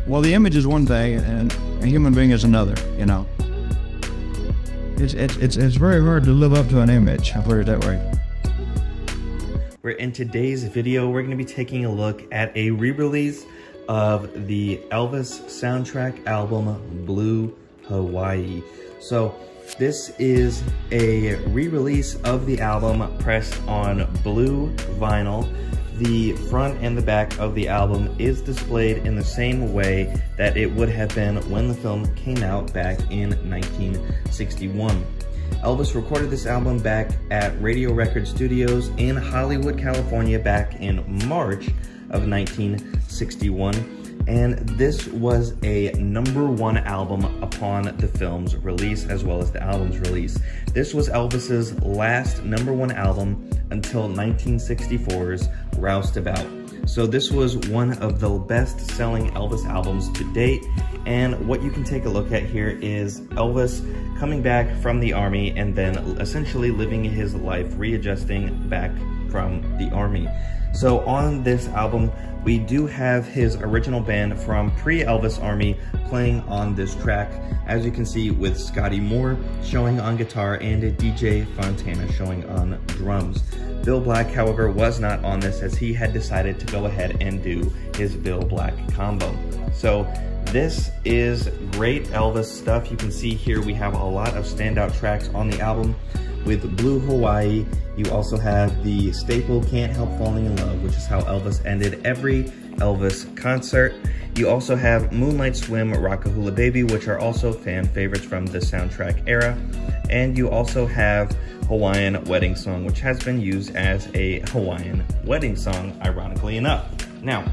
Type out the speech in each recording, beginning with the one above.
Well, the image is one thing, and a human being is another, you know. It's very hard to live up to an image, I'll put it that way. In today's video, we're going to be taking a look at a re-release of the Elvis soundtrack album, Blue Hawaii. So this is a re-release of the album pressed on blue vinyl. The front and the back of the album is displayed in the same way that it would have been when the film came out back in 1961. Elvis recorded this album back at Radio Record Studios in Hollywood, California back in March of 1961. And this was a #1 album upon the film's release, as well as the album's release. This was Elvis's last #1 album until 1964's Roustabout. So this was one of the best-selling Elvis albums to date. And what you can take a look at here is Elvis coming back from the Army and then essentially living his life, readjusting back from the Army. So on this album, we do have his original band from pre-Elvis Army playing on this track, as you can see, with Scotty Moore showing on guitar and DJ Fontana showing on drums. Bill Black, however, was not on this, as he had decided to go ahead and do his Bill Black combo. So this is great Elvis stuff. You can see here we have a lot of standout tracks on the album. With Blue Hawaii, you also have the staple Can't Help Falling in Love, which is how Elvis ended every Elvis concert. You also have Moonlight Swim, Rockahula Baby, which are also fan favorites from the soundtrack era. And you also have Hawaiian Wedding Song, which has been used as a Hawaiian wedding song, ironically enough. Now,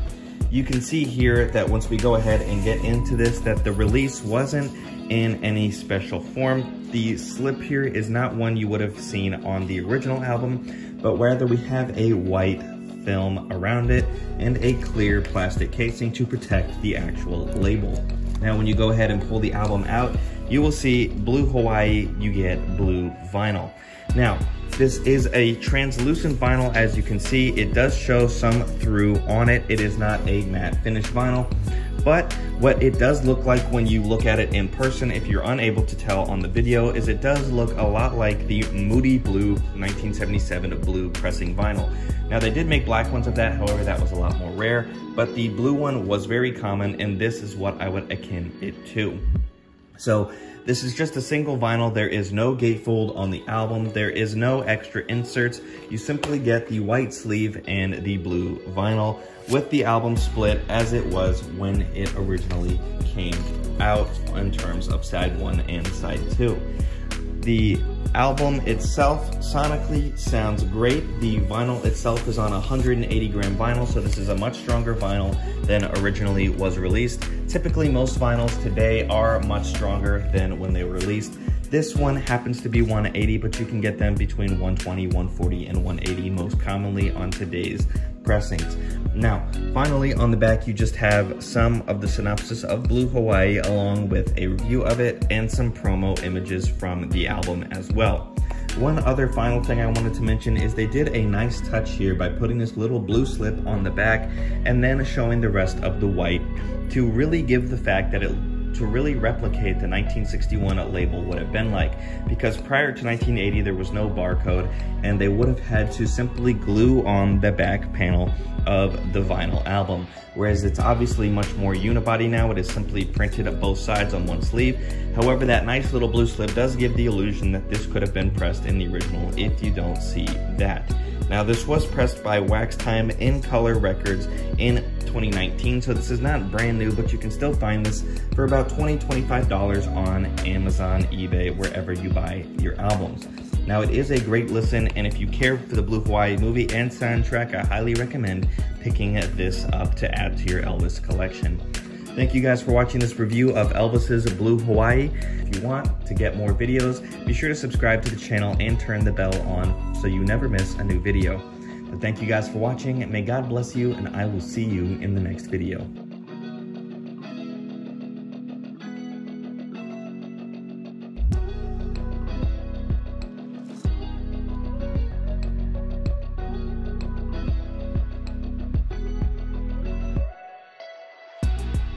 you can see here that once we go ahead and get into this, that the release wasn't in any special form. The slip here is not one you would have seen on the original album, but rather we have a white film around it and a clear plastic casing to protect the actual label. Now, when you go ahead and pull the album out, you will see Blue Hawaii, you get blue vinyl. Now, this is a translucent vinyl. As you can see, it does show some through on it. It is not a matte finish vinyl, but what it does look like when you look at it in person, if you're unable to tell on the video, is it does look a lot like the Moody Blue 1977 blue pressing vinyl. Now, they did make black ones of that, however, that was a lot more rare, but the blue one was very common, and this is what I would akin it to. So this is just a single vinyl. There is no gatefold on the album. There is no extra inserts. You simply get the white sleeve and the blue vinyl with the album split as it was when it originally came out in terms of side 1 and side 2. The album itself sonically sounds great. The vinyl itself is on 180 gram vinyl, so this is a much stronger vinyl than originally was released. Typically, most vinyls today are much stronger than when they were released. This one happens to be 180, but you can get them between 120, 140, and 180 most commonly on today's pressings. Now, finally, on the back, you just have some of the synopsis of Blue Hawaii along with a review of it and some promo images from the album as well. One other final thing I wanted to mention is they did a nice touch here by putting this little blue slip on the back and then showing the rest of the white to really give the fact that to really replicate the 1961 label would have been like, because prior to 1980 there was no barcode and they would have had to simply glue on the back panel of the vinyl album, whereas it's obviously much more unibody now. It is simply printed at both sides on one sleeve. However, that nice little blue slip does give the illusion that this could have been pressed in the original if you don't see that. Now, this was pressed by Waxtime in Color Records in 2019, so this is not brand new, but you can still find this for about $20–25 on Amazon, eBay, wherever you buy your albums. Now, it is a great listen, and if you care for the Blue Hawaii movie and soundtrack, I highly recommend picking this up to add to your Elvis collection. Thank you guys for watching this review of Elvis's Blue Hawaii. If you want to get more videos, be sure to subscribe to the channel and turn the bell on so you never miss a new video. But thank you guys for watching, and may God bless you, and I will see you in the next video.